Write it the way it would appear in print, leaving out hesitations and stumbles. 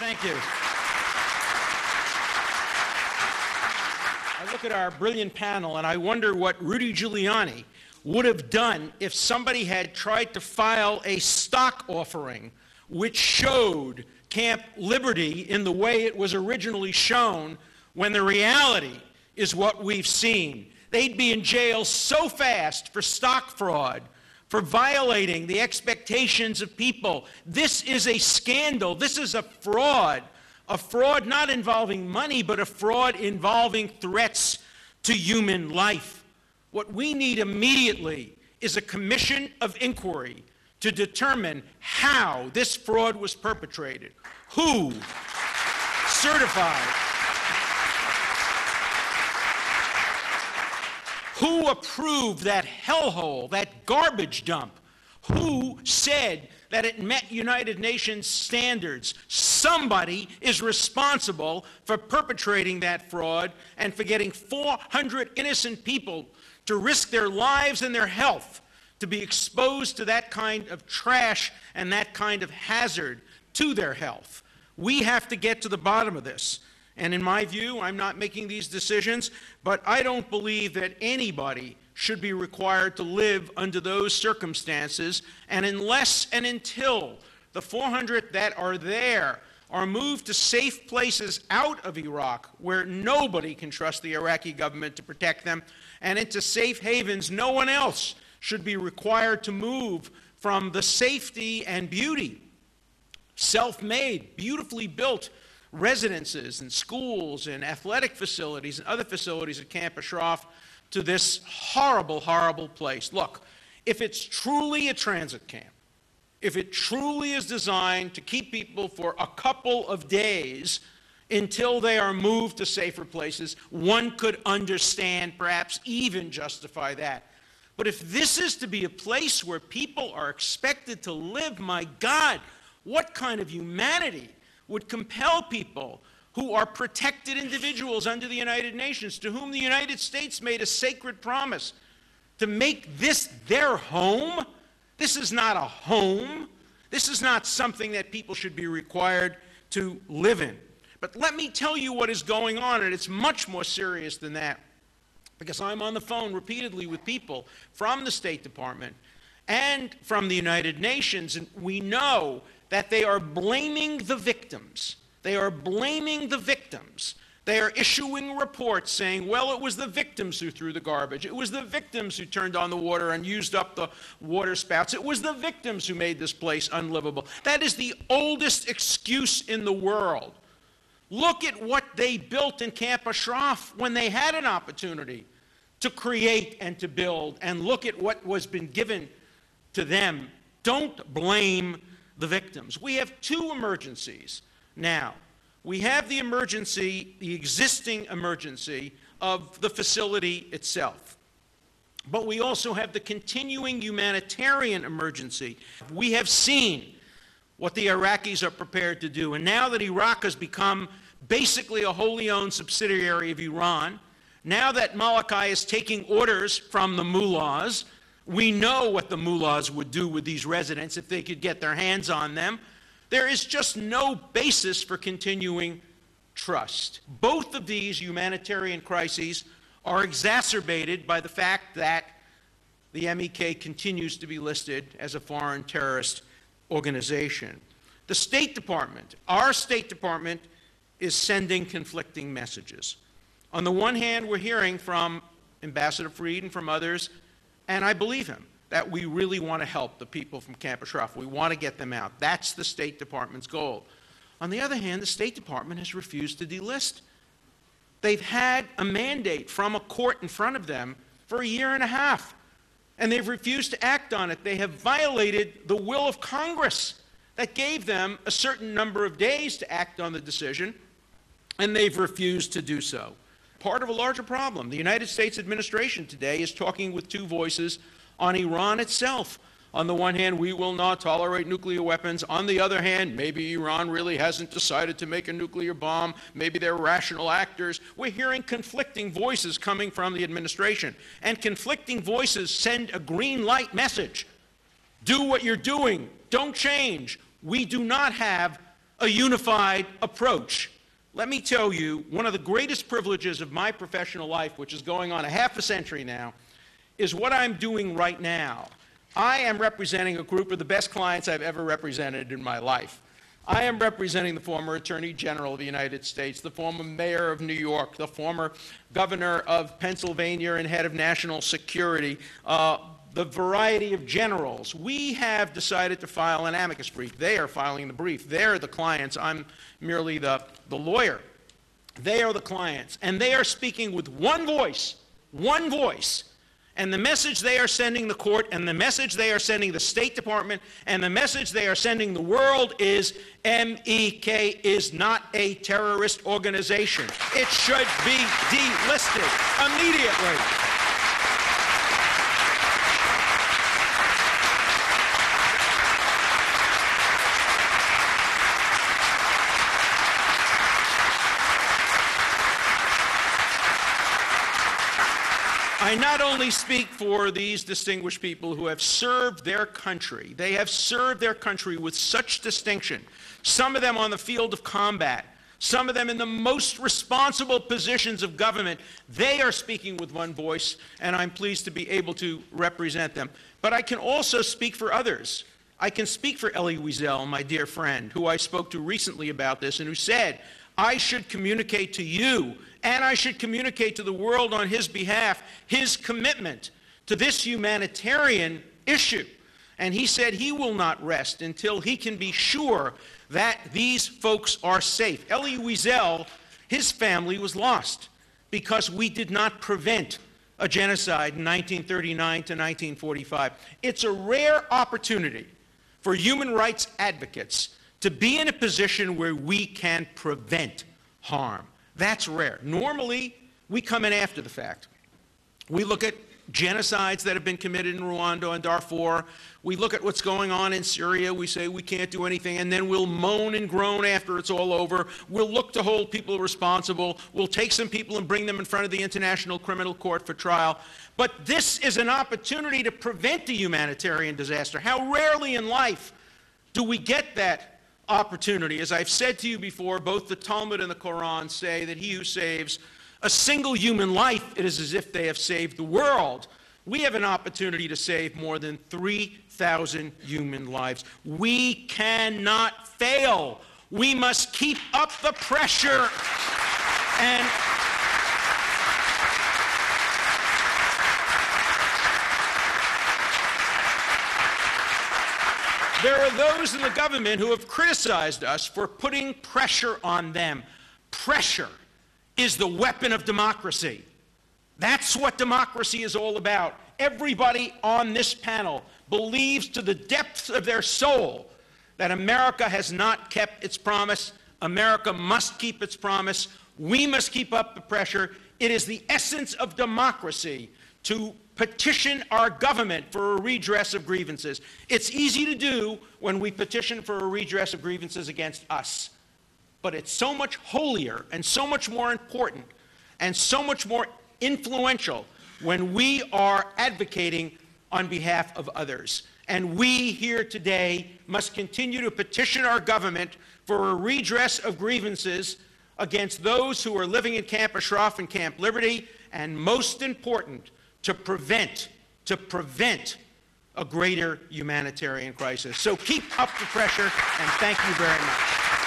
Thank you. I look at our brilliant panel and I wonder what Rudy Giuliani would have done if somebody had tried to file a stock offering which showed Camp Liberty in the way it was originally shown, when the reality is what we've seen. They'd be in jail so fast for stock fraud, for violating the expectations of people. This is a scandal. This is a fraud not involving money, but a fraud involving threats to human life. What we need immediately is a commission of inquiry to determine how this fraud was perpetrated, who certified, who approved that hellhole, that garbage dump, who said that it met United Nations standards. Somebody is responsible for perpetrating that fraud and for getting 400 innocent people to risk their lives and their health to be exposed to that kind of trash and that kind of hazard to their health. We have to get to the bottom of this. And in my view, I'm not making these decisions, but I don't believe that anybody should be required to live under those circumstances. And unless and until the 400 that are there are moved to safe places out of Iraq where nobody can trust the Iraqi government to protect them, and into safe havens, no one else should be required to move from the safety and beauty, self-made, beautifully built residences and schools and athletic facilities and other facilities at Camp Ashraf to this horrible, horrible place. Look, if it's truly a transit camp, if it truly is designed to keep people for a couple of days until they are moved to safer places, one could understand, perhaps even justify that. But if this is to be a place where people are expected to live, my God, what kind of humanity would compel people who are protected individuals under the United Nations, to whom the United States made a sacred promise to make this their home? This is not a home. This is not something that people should be required to live in. But let me tell you what is going on, and it's much more serious than that, because I'm on the phone repeatedly with people from the State Department and from the United Nations, and we know that they are blaming the victims. They are blaming the victims. They are issuing reports saying, well, it was the victims who threw the garbage. It was the victims who turned on the water and used up the water spouts. It was the victims who made this place unlivable. That is the oldest excuse in the world. Look at what they built in Camp Ashraf when they had an opportunity to create and to build, and look at what was been given to them. Don't blame the victims. We have two emergencies now. We have the emergency, the existing emergency of the facility itself. But we also have the continuing humanitarian emergency. We have seen what the Iraqis are prepared to do. And now that Iraq has become basically a wholly owned subsidiary of Iran, now that Malachi is taking orders from the mullahs, we know what the mullahs would do with these residents if they could get their hands on them. There is just no basis for continuing trust. Both of these humanitarian crises are exacerbated by the fact that the MEK continues to be listed as a foreign terrorist organization. The State Department, our State Department, is sending conflicting messages. On the one hand, we're hearing from Ambassador Fried and from others, and I believe him, that we really want to help the people from Camp Ashraf. We want to get them out. That's the State Department's goal. On the other hand, the State Department has refused to delist. They've had a mandate from a court in front of them for a year and a half, and they've refused to act on it. They have violated the will of Congress that gave them a certain number of days to act on the decision, and they've refused to do so. Part of a larger problem. The United States administration today is talking with two voices on Iran itself. On the one hand, we will not tolerate nuclear weapons. On the other hand, maybe Iran really hasn't decided to make a nuclear bomb. Maybe they're rational actors. We're hearing conflicting voices coming from the administration. And conflicting voices send a green light message. Do what you're doing. Don't change. We do not have a unified approach. Let me tell you, one of the greatest privileges of my professional life, which is going on a half a century now, is what I'm doing right now. I am representing a group of the best clients I've ever represented in my life. I am representing the former Attorney General of the United States, the former Mayor of New York, the former Governor of Pennsylvania and head of national security, the variety of generals. We have decided to file an amicus brief. They are filing the brief. They're the clients. I'm merely the lawyer. They are the clients. And they are speaking with one voice. And the message they are sending the court, and the message they are sending the State Department, and the message they are sending the world is MEK is not a terrorist organization. It should be delisted immediately. I not only speak for these distinguished people who have served their country, they have served their country with such distinction, some of them on the field of combat, some of them in the most responsible positions of government. They are speaking with one voice, and I'm pleased to be able to represent them. But I can also speak for others. I can speak for Elie Wiesel, my dear friend, who I spoke to recently about this, and who said, I should communicate to you, and I should communicate to the world on his behalf his commitment to this humanitarian issue. And he said he will not rest until he can be sure that these folks are safe. Elie Wiesel, his family was lost because we did not prevent a genocide in 1939 to 1945. It's a rare opportunity for human rights advocates to be in a position where we can prevent harm. That's rare. Normally, we come in after the fact. We look at genocides that have been committed in Rwanda and Darfur. We look at what's going on in Syria. We say we can't do anything, and then we'll moan and groan after it's all over. We'll look to hold people responsible. We'll take some people and bring them in front of the International Criminal Court for trial. But this is an opportunity to prevent a humanitarian disaster. How rarely in life do we get that opportunity? As I've said to you before, both the Talmud and the Quran say that he who saves a single human life, it is as if they have saved the world. We have an opportunity to save more than 3,000 human lives. We cannot fail. We must keep up the pressure. And there are those in the government who have criticized us for putting pressure on them. Pressure is the weapon of democracy. That's what democracy is all about. Everybody on this panel believes to the depths of their soul that America has not kept its promise. America must keep its promise. We must keep up the pressure. It is the essence of democracy to petition our government for a redress of grievances. It's easy to do when we petition for a redress of grievances against us. But it's so much holier and so much more important and so much more influential when we are advocating on behalf of others. And we here today must continue to petition our government for a redress of grievances against those who are living in Camp Ashraf and Camp Liberty, and most important, to prevent a greater humanitarian crisis. So keep up the pressure, and thank you very much.